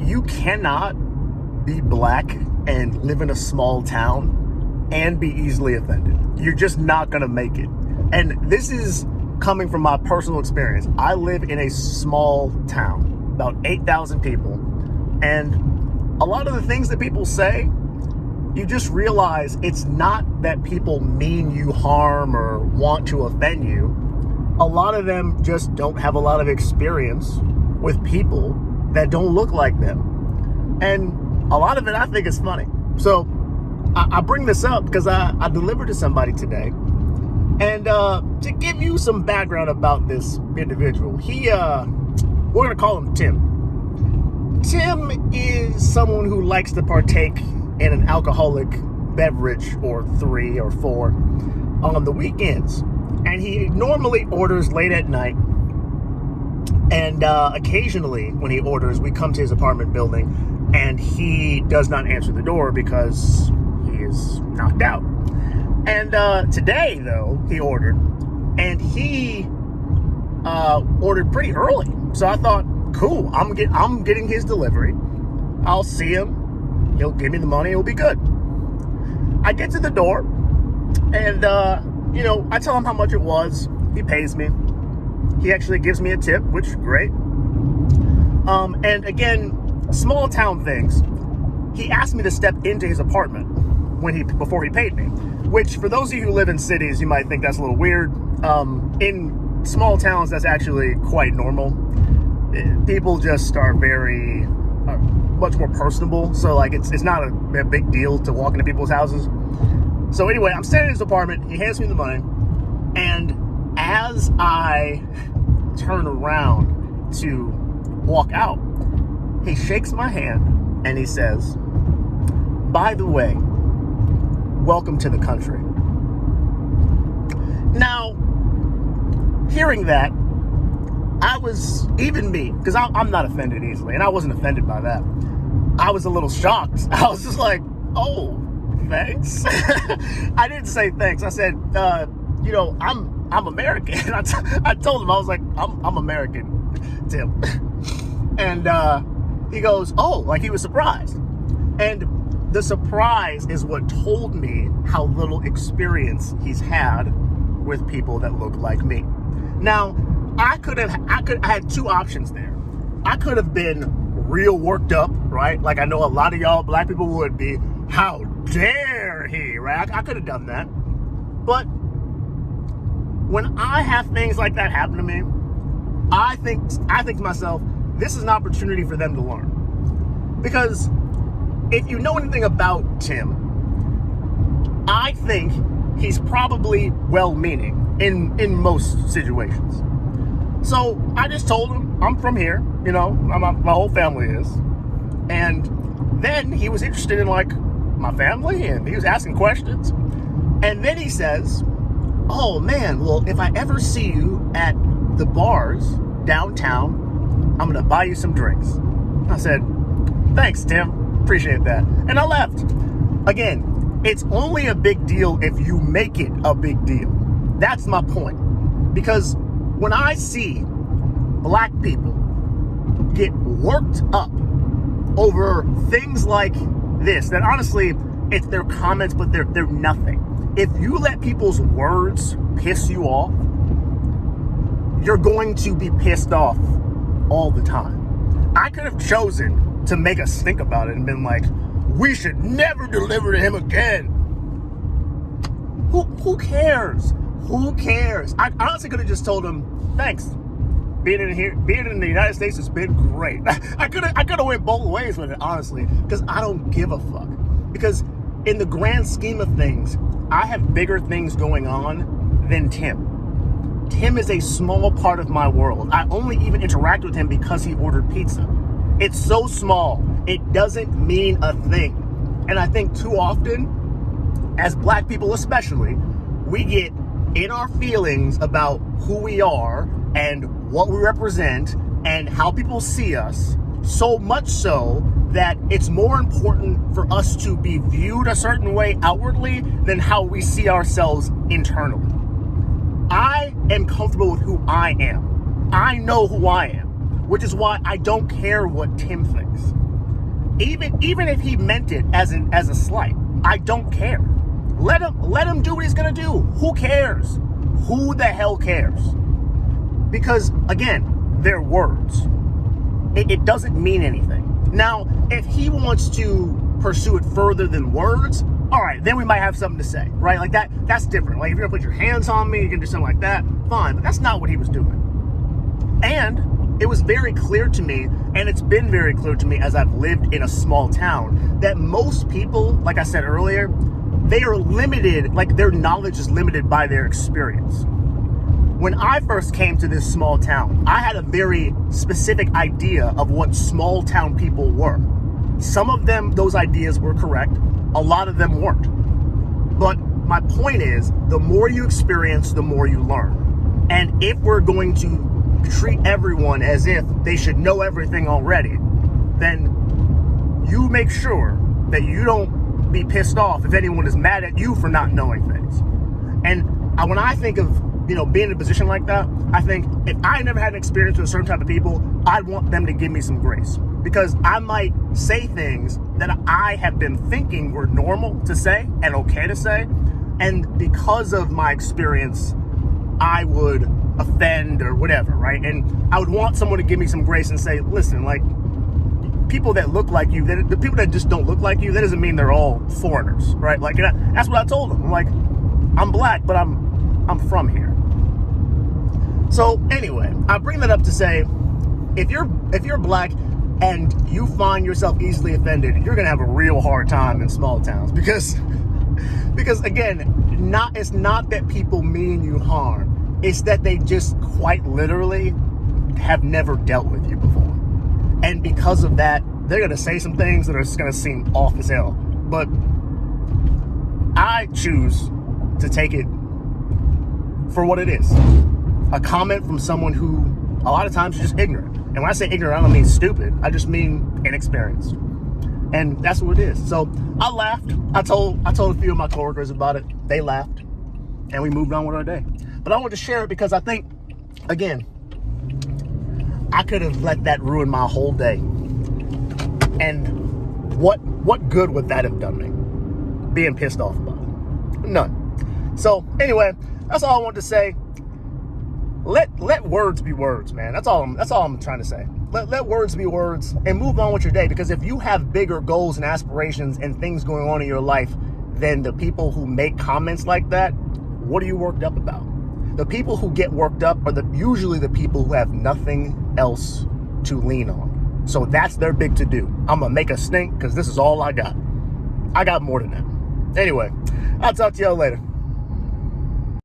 you cannot be black and live in a small town and be easily offended. You're just not going to make it. And this is coming from my personal experience. I live in a small town, about 8,000 people. And a lot of the things that people say, you just realize it's not that people mean you harm or want to offend you. A lot of them just don't have a lot of experience with people that don't look like them. And a lot of it I think is funny. So I bring this up because I delivered to somebody today. And to give you some background about this individual, we're going to call him Tim. Tim is someone who likes to partake in an alcoholic beverage or 3 or 4 on the weekends. And he normally orders late at night. And occasionally when he orders, we come to his apartment building and he does not answer the door because he is knocked out. And today, though, he ordered, and he ordered pretty early. So I thought, cool, I'm getting his delivery. I'll see him. He'll give me the money. It'll be good. I get to the door, and, I tell him how much it was. He pays me. He actually gives me a tip, which is great. And again, small town things. He asked me to step into his apartment before he paid me, which for those of you who live in cities, you might think that's a little weird. In small towns, that's actually quite normal. People just are very much more personable. So like it's not a big deal to walk into people's houses. So anyway, I'm standing in his apartment. He hands me the money. And as I turn around to walk out, he shakes my hand and he says, "By the way, welcome to the country." Now, hearing that, because I'm not offended easily, and I wasn't offended by that. I was a little shocked. I was just like, oh, thanks. I didn't say thanks. I said, I'm American. I told him, I was like, I'm American, Tim. And he goes, oh, like he was surprised. And the surprise is what told me how little experience he's had with people that look like me. Now, I had 2 options there. I could have been real worked up, right? Like I know a lot of y'all black people would be. How dare he, right? I could have done that. But when I have things like that happen to me, I think to myself, this is an opportunity for them to learn. Because if you know anything about Tim, I think he's probably well-meaning in most situations. So I just told him, I'm from here, my whole family is. And then he was interested in like my family and he was asking questions. And then he says, oh man, well, if I ever see you at the bars downtown, I'm gonna buy you some drinks. I said, thanks, Tim. Appreciate that. And I left. Again, it's only a big deal if you make it a big deal. That's my point. Because when I see black people get worked up over things like this, that honestly, it's their comments, but they're nothing. If you let people's words piss you off, you're going to be pissed off all the time. I could have chosen to make us think about it and been like, we should never deliver to him again. Who cares? Who cares? I honestly could have just told him, thanks. Being in the United States has been great. I could have went both ways with it, honestly, because I don't give a fuck. Because in the grand scheme of things, I have bigger things going on than Tim. Tim is a small part of my world. I only even interact with him because he ordered pizza. It's so small. It doesn't mean a thing. And I think too often, as black people especially, we get in our feelings about who we are and what we represent and how people see us, so much so that it's more important for us to be viewed a certain way outwardly than how we see ourselves internally. I am comfortable with who I am. I know who I am, which is why I don't care what Tim thinks. Even if he meant it as a slight, I don't care. Let him do what he's gonna do. Who cares? Who the hell cares? Because again, they're words. It doesn't mean anything. Now, if he wants to pursue it further than words, all right, then we might have something to say, right? Like that's different. Like if you're gonna put your hands on me, you can do something like that, fine. But that's not what he was doing. And it was very clear to me, and it's been very clear to me as I've lived in a small town, that most people, like I said earlier, they are limited, like their knowledge is limited by their experience. When I first came to this small town, I had a very specific idea of what small town people were. Some of them, those ideas were correct. A lot of them weren't. But my point is, the more you experience, the more you learn. And if we're going to treat everyone as if they should know everything already, then you make sure that you don't be pissed off if anyone is mad at you for not knowing things. And when I think of, being in a position like that, I think if I never had an experience with a certain type of people, I'd want them to give me some grace, because I might say things that I have been thinking were normal to say and okay to say. And because of my experience, I would offend or whatever, right? And I would want someone to give me some grace and say, listen, like, people that look like you, the people that just don't look like you, that doesn't mean they're all foreigners, right? Like, that's what I told them. I'm like, I'm black, but I'm from here. So anyway, I bring that up to say, if you're black and you find yourself easily offended, you're gonna have a real hard time in small towns, because again, it's not that people mean you harm. It's that they just quite literally have never dealt with you before. And because of that, they're going to say some things that are just going to seem off as hell. But I choose to take it for what it is. A comment from someone who a lot of times is just ignorant. And when I say ignorant, I don't mean stupid. I just mean inexperienced. And that's what it is. So I laughed. I told a few of my coworkers about it. They laughed. And we moved on with our day. But I wanted to share it because I think, again, I could have let that ruin my whole day. And what good would that have done me? Being pissed off about it? None. So anyway, that's all I wanted to say. Let words be words, man. That's all I'm trying to say. Let words be words and move on with your day. Because if you have bigger goals and aspirations and things going on in your life than the people who make comments like that, what are you worked up about? The people who get worked up are usually the people who have nothing else to lean on. So that's their big to do. I'm gonna make a stink because this is all I got. I got more than that. Anyway, I'll talk to y'all later.